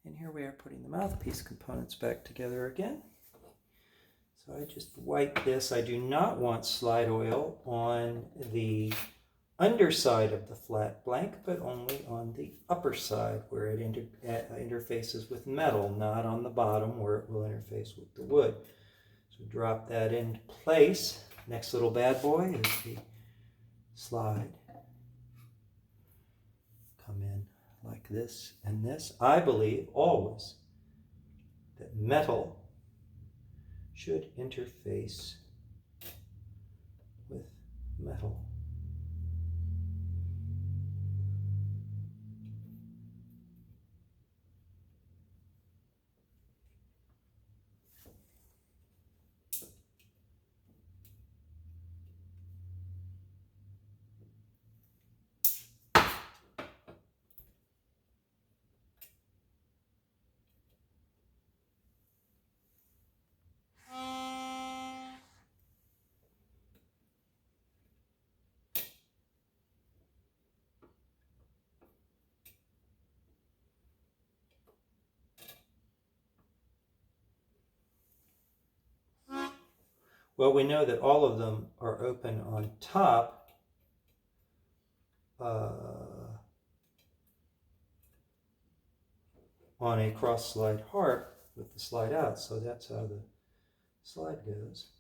And here we are putting the mouthpiece components back together again. So I just wipe this. I do not want slide oil on the underside of the flat blank, but only on the upper side where it interfaces with metal, not on the bottom where it will interface with the wood. So drop that into place. Next little bad boy is the slide. Come in like this and this. I believe always that metal should interface with metal. Well, we know that all of them are open on top. On a cross slide harp with the slide out, so that's how the slide goes.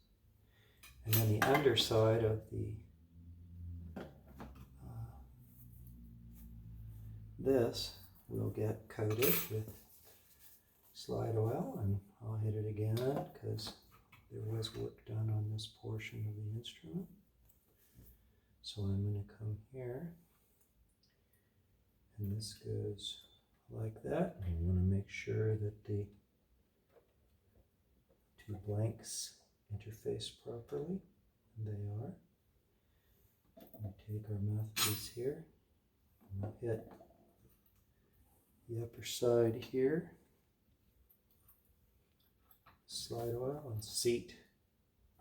And then the underside of the this will get coated with slide oil, and I'll hit it again because there was work done on this portion of the instrument. So I'm going to come here, and this goes like that. You want to make sure that the two blanks interface properly, and they are. We take our mouthpiece here, and we'll hit the upper side here. Slide oil and seat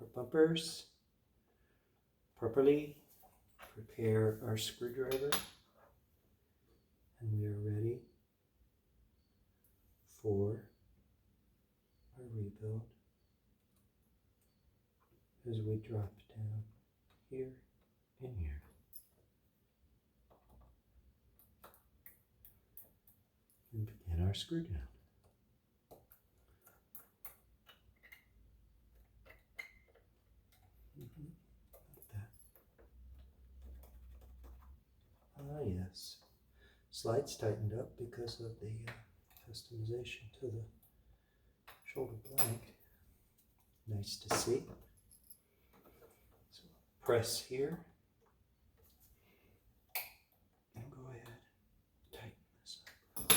our bumpers properly. Prepare our screwdriver, and we are ready for our rebuild as we drop down here and here. And begin our screw down. Ah, yes. Slides tightened up because of the customization to the shoulder blank. Nice to see. So press here. And go ahead, tighten this up.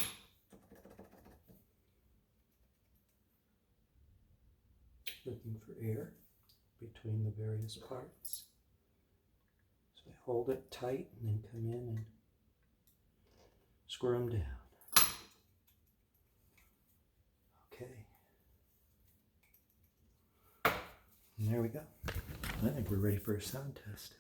Looking for air between the various parts. So I hold it tight and then come in and screw them down. Okay. And there we go. I think we're ready for a sound test.